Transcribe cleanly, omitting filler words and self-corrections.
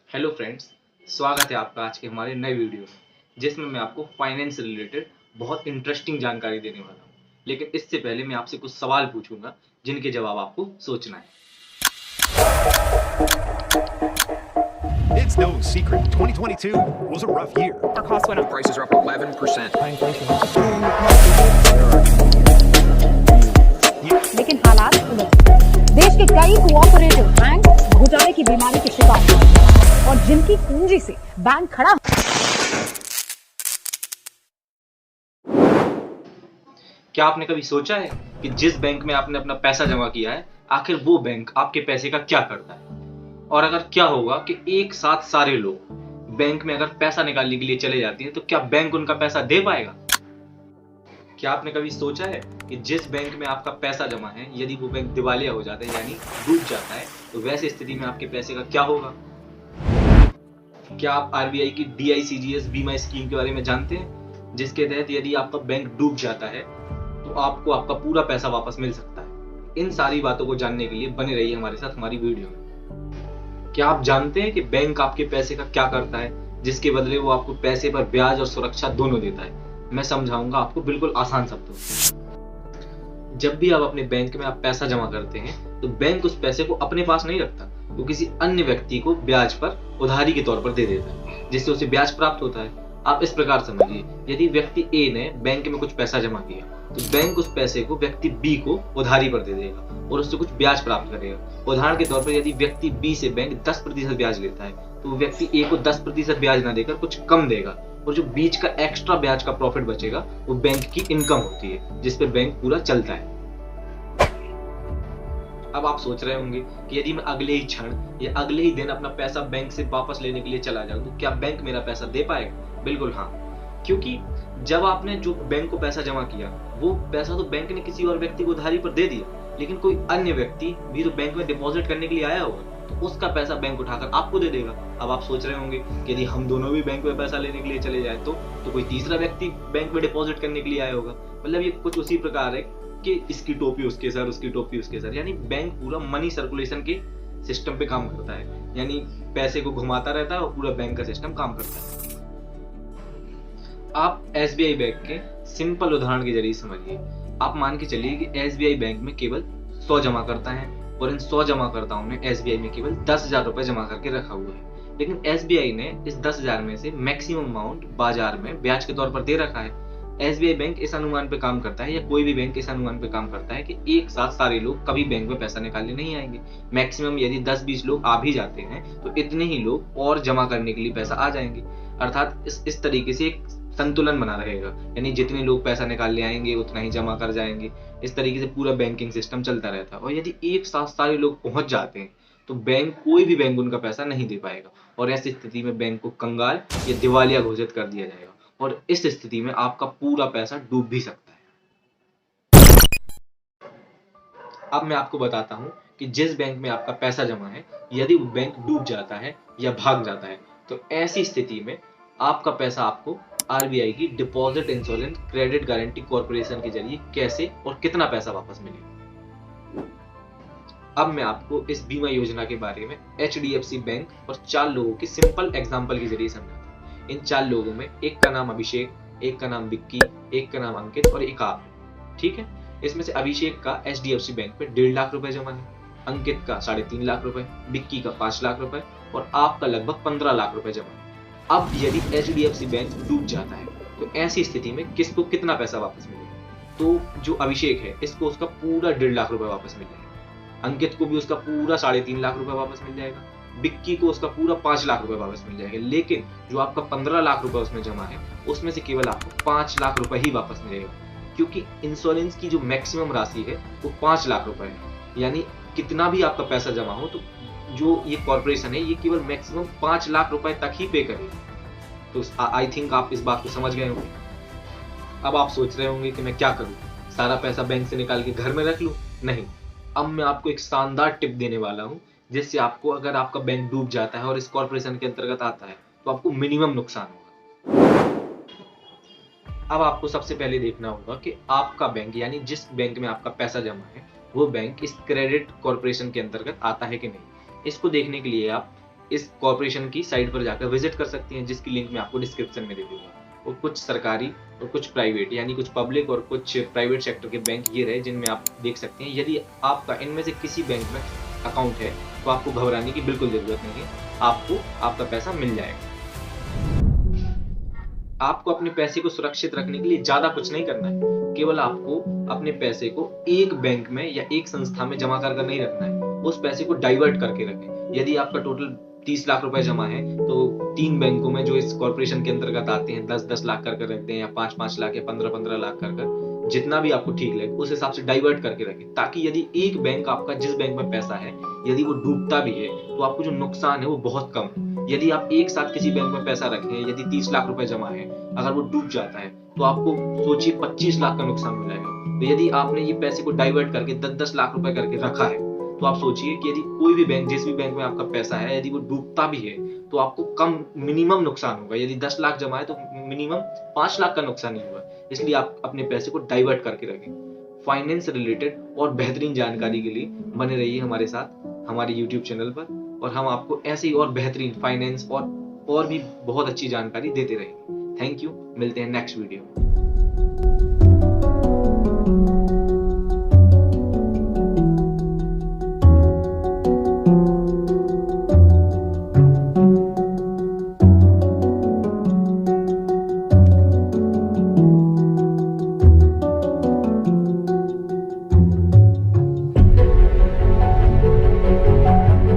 Hello friends, स्वागत है आपका आज के हमारे नए वीडियो में, जिसमें मैं आपको फाइनेंस से रिलेटेड बहुत इंटरेस्टिंग जानकारी देने वाला हूँ। लेकिन इससे पहले मैं आपसे कुछ सवाल पूछूंगा जिनके जवाब आपको सोचना है। It's no secret, 2022 was a rough year. Our costs went up. Prices are up 11%. लेकिन हालात उलट गए। देश के कई कोऑपरेटिव बैंक घोटाले की बीमारी के शिकार हुए और जिनकी पूंजी से बैंक खड़ा क्या आपने कभी सोचा है कि जिस बैंक में आपने अपना पैसा जमा किया है, आखिर वो बैंक आपके पैसे का क्या करता है? और अगर क्या होगा कि एक साथ सारे लोग बैंक में अगर पैसा निकालने के लिए चले जाते हैं, तो क्या बैंक उनका पैसा दे पाएगा? क्या आपने कभी सोचा है कि जिस बैंक में आपका पैसा जमा है, यदि वो बैंक दिवालिया हो जाता है यानी डूब जाता है, तो वैसी स्थिति में आपके पैसे का क्या होगा? क्या आप आरबीआई की DICGS बीमा स्कीम के बारे में जानते हैं, जिसके तहत यदि आपका बैंक डूब जाता है तो आपको आपका पूरा पैसा वापस मिल सकता है? इन सारी बातों को जानने के लिए बने रहिए हमारे साथ हमारी वीडियो में। क्या आप जानते हैं कि बैंक आपके पैसे का क्या करता है, जिसके बदले वो आपको पैसे पर ब्याज और सुरक्षा दोनों देता है? मैं समझाऊंगा आपको बिल्कुल आसान शब्दों में। जब भी आप अपने बैंक में आप पैसा जमा करते हैं, तो बैंक उस पैसे को अपने पास नहीं रखता, वो किसी अन्य व्यक्ति को ब्याज पर उधारी के तौर पर दे देता है, जिससे उसे ब्याज प्राप्त होता है। आप इस प्रकार समझिए, यदि व्यक्ति A ने बैंक में कुछ पैसा जमा किया, तो बैंक उस पैसे को व्यक्ति B को उधारी पर दे देगा और उससे कुछ ब्याज प्राप्त करेगा। उदाहरण के तौर पर यदि व्यक्ति B से बैंक 10% ब्याज लेता है, तो व्यक्ति A को 10% ब्याज ना देकर कुछ कम देगा, और जो बीच का एक्स्ट्रा ब्याज का प्रॉफिट बचेगा वो बैंक की इनकम होती है, जिस पर बैंक पूरा चलता है। अब आप सोच रहे होंगे कि यदि मैं अगले ही क्षण या अगले ही दिन अपना पैसा बैंक से वापस लेने के लिए चला जाऊं, तो क्या बैंक मेरा पैसा दे पाएगा? बिल्कुल हाँ, क्योंकि जब आपने जो बैंक को पैसा जमा किया, वो पैसा तो बैंक ने किसी और व्यक्ति को उधारी पर दे दिया, लेकिन कोई अन्य व्यक्ति भी तो बैंक में डिपॉजिट करने के लिए आया होगा, तो उसका पैसा बैंक उठाकर आपको दे देगा। अब आप सोच रहे होंगे कि यदि हम दोनों भी बैंक में पैसा लेने के लिए चले जाए, तो कोई तीसरा व्यक्ति बैंक में डिपॉजिट करने के लिए आया होगा। मतलब ये कुछ उसी प्रकार है कि इसकी टोपी उसके सर, उसकी टोपी उसके सर, यानी बैंक पूरा मनी सर्कुलेशन के सिस्टम पे काम करता है, यानी पैसे को घुमाता रहता है और पूरा बैंक का सिस्टम काम करता है। आप SBI बैंक के सिंपल उदाहरण के जरिए समझिए। आप मान के चलिए कि SBI बैंक में केवल 100 जमा करता है और इन 100 जमाकर्ताओं ने SBI में केवल 10,000 रुपए जमा करके रखा हुआ है, लेकिन SBI ने इस 10,000 में से मैक्सिमम अमाउंट बाजार में ब्याज के तौर पर दे रखा है। SBI बैंक इस अनुमान पे काम करता है, या कोई भी बैंक इस अनुमान पे काम करता है कि एक साथ सारे लोग कभी बैंक में पैसा निकालने नहीं आएंगे। मैक्सिमम यदि 10-20 लोग आ भी जाते हैं, तो इतने ही लोग और जमा करने के लिए पैसा आ जाएंगे। अर्थात इस तरीके से एक संतुलन बना रहेगा, यानी जितने लोग पैसा निकालने आएंगे उतना ही जमा कर जाएंगे। इस तरीके से पूरा बैंकिंग सिस्टम चलता रहता है। और यदि एक साथ सारे लोग पहुंच जाते हैं, तो कोई भी बैंक उनका पैसा नहीं दे पाएगा, और ऐसी स्थिति में बैंक को कंगाल या दिवालिया घोषित कर दिया जाएगा, और इस स्थिति में आपका पूरा पैसा डूब भी सकता है। अब मैं आपको बताता हूं कि जिस बैंक में आपका पैसा जमा है, यदि वो बैंक डूब जाता है या भाग जाता है, तो ऐसी स्थिति में आपका पैसा आपको RBI की deposit insurance credit guarantee corporation के जरिए कैसे और कितना पैसा वापस मिलेगा। अब मैं आपको इस बीमा योजना के बारे में HDFC बैंक और 4 लोगों के सिंपल एग्जांपल के जरिए समझाता हूं। इन 4 लोगों में एक का नाम अभिषेक, एक का नाम विक्की, एक का नाम अंकित और एक आप है। ठीक है, इसमें से अभिषेक का HDFC बैंक पे 1.5 लाख रुपए जमा है, अंकित का 3.5 लाख रुपए, विक्की का 5 लाख रुपए और आपका लगभग 15 लाख रुपए जमा है। अब यदि HDFC बैंक डूब जाता है, तो ऐसी स्थिति में किसको कितना पैसा वापस मिलेगा? तो जो अभिषेक है, इसको उसका पूरा 1.5 लाख रुपए वापस मिल जाएगा, अंकित को भी उसका पूरा 3.5 लाख रुपए वापस मिल जाएगा, विक्की को उसका पूरा 5 लाख रुपए वापस मिल जाएगा। लेकिन जो आपका 15 लाख रुपए उसमें जमा है, उसमें से केवल आपको 5 लाख रुपए ही वापस मिलेगा, क्योंकि इंश्योरेंस की जो मैक्सिमम राशि है वो 5 लाख रुपए है। यानी कितना भी आपका पैसा जमा हो, तो जो ये कॉर्पोरेशन है, ये केवल मैक्सिमम 5 लाख रुपए तक ही पे करेगी। तो आई थिंक आप इस बात को समझ गए होंगे। अब आप सोच रहे होंगे कि मैं क्या करूं, सारा पैसा बैंक से निकाल के घर में रख लूं? नहीं, अब मैं आपको एक शानदार टिप देने वाला हूं, जिससे आपको, अगर आपका बैंक डूब जाता है और इस कॉर्पोरेशन के अंतर्गत आता है, तो आपको मिनिमम नुकसान होगा। अब आपको सबसे पहले देखना होगा कि आपका बैंक, यानी जिस बैंक में आपका पैसा जमा है, वो बैंक इस क्रेडिट कॉर्पोरेशन के अंतर्गत आता है कि नहीं। इसको देखने के लिए आप इस कॉर्पोरेशन की साइट पर जाकर विजिट कर सकती हैं, जिसकी लिंक मैं आपको डिस्क्रिप्शन में दे दूंगा। और कुछ सरकारी और कुछ प्राइवेट, यानी कुछ पब्लिक और कुछ प्राइवेट सेक्टर के बैंक ये रहे जिनमें आप देख सकते हैं। यदि आपका इनमें से किसी बैंक में अकाउंट है तो आपको घबराने की बिल्कुल जरूरत नहीं है, आपको आपका पैसा मिल जाएगा। आपको अपने पैसे को सुरक्षित रखने के लिए ज्यादा कुछ नहीं करना है, केवल आपको अपने पैसे को एक बैंक में या एक संस्था में जमा कर नहीं रखना है, उस पैसे को डाइवर्ट करके रखें। यदि आपका टोटल 30 लाख रुपए जमा है तो 3 बैंकों में जो इस कॉर्पोरेशन के अंतर्गत आते हैं 10-10 लाख कर रखते हैं, या 5-5 लाख या 15-15 लाख कर जितना भी आपको ठीक लगे उस हिसाब से डाइवर्ट करके रखें, ताकि यदि एक बैंक आपका, जिस बैंक में पैसा है, यदि वो डूबता भी है तो आपको जो नुकसान है वो बहुत कम है। यदि आप एक साथ किसी बैंक में पैसा रखें, यदि 30 लाख रुपए जमा है, अगर वो डूब जाता है तो आपको सोचिए 25 लाख का नुकसान हो जाएगा। तो यदि आपने ये पैसे को डाइवर्ट करके 10-10 लाख रुपए करके रखा है, तो आप सोचिए कि यदि कोई भी बैंक, जिस भी बैंक में आपका पैसा है, यदि वो डूबता भी है तो आपको कम मिनिमम नुकसान होगा। यदि 10 लाख जमा है तो मिनिमम 5 लाख का नुकसान ही होगा। इसलिए आप अपने पैसे को डाइवर्ट करके रखें। फाइनेंस रिलेटेड और बेहतरीन जानकारी के लिए बने रहिए हमारे साथ हमारे YouTube चैनल पर, और हम आपको ऐसे ही और बेहतरीन फाइनेंस और भी बहुत अच्छी जानकारी देते रहेंगे। थैंक यू, मिलते हैं नेक्स्ट वीडियो में।